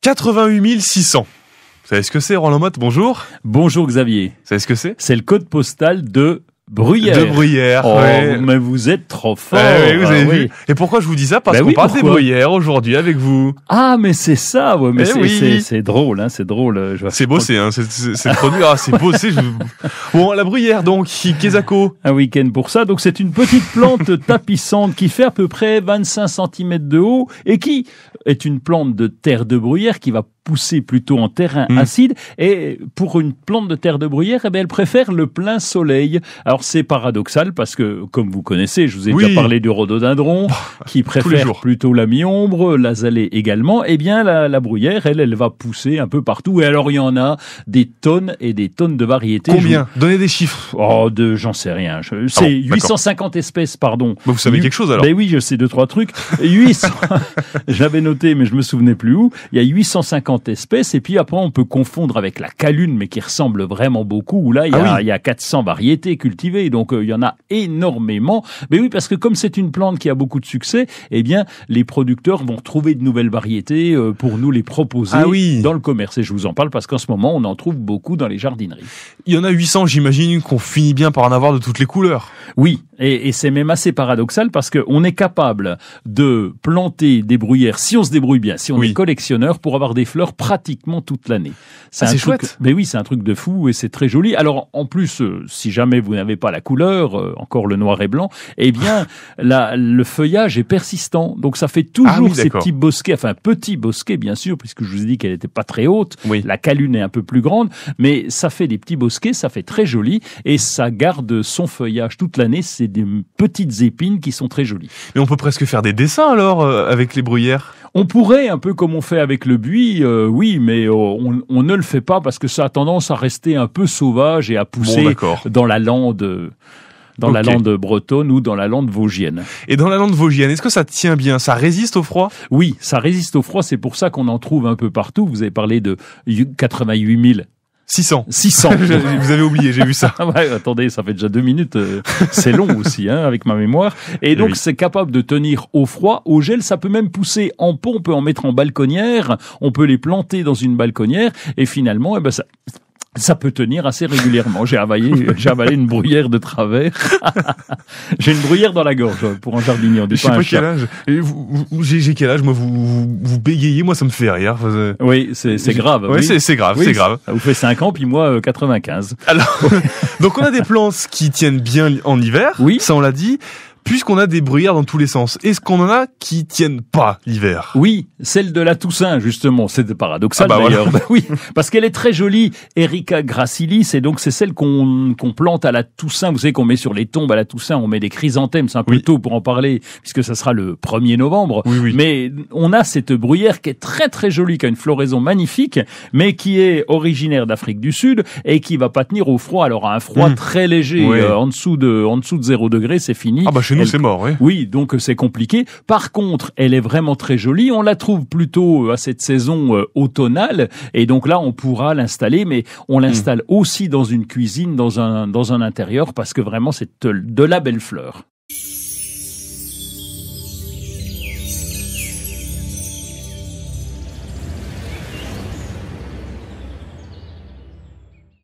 88 600. Vous savez ce que c'est, Roland Motte? Bonjour. Bonjour Xavier. Vous savez ce que c'est? C'est le code postal de Bruyères. De Bruyères. Oh, ouais. mais vous êtes trop fort. Oui, vous avez vu. Et pourquoi je vous dis ça? Parce qu'on parle des Bruyères aujourd'hui avec vous. Ah, mais c'est ça, ouais, mais c'est drôle, hein, c'est drôle. C'est bossé, hein, c'est produit, c'est bossé. Bon, la Bruyère, donc, Kézako. Un week-end pour ça. Donc, c'est une petite plante tapissante qui fait à peu près 25 cm de haut et qui est une plante de terre de bruyère qui va pousser plutôt en terrain acide. Et pour une plante de terre de bruyère, eh bien, elle préfère le plein soleil. Alors, c'est paradoxal parce que, comme vous connaissez, je vous ai déjà parlé du rhododendron qui préfère plutôt la mi-ombre, l'azalée également. Eh bien, la bruyère, elle va pousser un peu partout. Et alors, il y en a des tonnes et des tonnes de variétés. Combien? Donnez des chiffres. Oh, j'en sais rien. C'est 850 espèces, pardon. Bah, vous savez quelque chose alors? Ben oui, je sais 2-3 trucs. 800. J'avais noté, mais je me souvenais plus où. Il y a 850 espèces, et puis après on peut confondre avec la calune, mais qui ressemble vraiment beaucoup, où là il y a 400 variétés cultivées, donc il y en a énormément. Mais oui, parce que comme c'est une plante qui a beaucoup de succès, eh bien les producteurs vont trouver de nouvelles variétés pour nous les proposer dans le commerce. Et je vous en parle parce qu'en ce moment on en trouve beaucoup dans les jardineries. Il y en a 800, j'imagine qu'on finit bien par en avoir de toutes les couleurs. Oui, et c'est même assez paradoxal parce qu'on est capable de planter des bruyères, si on se débrouille bien, si on est collectionneur, pour avoir des fleurs pratiquement toute l'année. C'est chouette. Mais oui, c'est un truc de fou et c'est très joli. Alors en plus, si jamais vous n'avez pas la couleur, encore le noir et blanc, eh bien le feuillage est persistant. Donc ça fait toujours ces petits bosquets, enfin petits bosquets bien sûr, puisque je vous ai dit qu'elle n'était pas très haute. La calune est un peu plus grande, mais ça fait des petits bosquets, ça fait très joli et ça garde son feuillage toute l'année. C'est des petites épines qui sont très jolies. Mais on peut presque faire des dessins alors avec les bruyères. On pourrait, un peu comme on fait avec le buis, oui, mais on ne le fait pas parce que ça a tendance à rester un peu sauvage et à pousser dans la lande. La lande bretonne ou dans la lande vosgienne. Et dans la lande vosgienne, est-ce que ça tient bien? Ça résiste au froid? Oui, ça résiste au froid. C'est pour ça qu'on en trouve un peu partout. Vous avez parlé de 88 600. Vous avez oublié, j'ai vu ça. Ouais, attendez, ça fait déjà 2 minutes. C'est long aussi, hein, avec ma mémoire. Et donc, c'est capable de tenir au froid, au gel. Ça peut même pousser en pot. On peut en mettre en balconnière. On peut les planter dans une balconnière. Et finalement, eh ben, ça peut tenir assez régulièrement. J'ai avalé une bruyère de travers. J'ai une bruyère dans la gorge pour un jardinier. Je sais pas quel âge. J'ai quel âge? Moi, vous bégayez, moi, ça me fait rire. Oui, c'est grave. Oui, c'est grave, c'est grave. Ça vous fait 5 ans, puis moi, 95. Alors, donc on a des plantes qui tiennent bien en hiver. Oui. Ça, on l'a dit. Puisqu'on a des bruyères dans tous les sens, est-ce qu'on en a qui tiennent pas l'hiver? Oui, celle de la Toussaint, justement. C'est paradoxal d'ailleurs. Voilà. Oui, parce qu'elle est très jolie, Erica gracilis, et donc c'est celle qu'on plante à la Toussaint. Vous savez qu'on met sur les tombes à la Toussaint, on met des chrysanthèmes. C'est un peu tôt pour en parler, puisque ça sera le 1er novembre. Oui. Mais on a cette bruyère qui est très très jolie, qui a une floraison magnifique, mais qui est originaire d'Afrique du Sud et qui va pas tenir au froid. Alors un froid très léger, en dessous de 0 degré, c'est fini. Ah bah chez nous c'est mort, oui. Oui, donc c'est compliqué. Par contre, elle est vraiment très jolie. On la trouve plutôt à cette saison automnale, et donc là, on pourra l'installer, mais on l'installe aussi dans une cuisine, dans un intérieur, parce que vraiment, c'est de la belle fleur.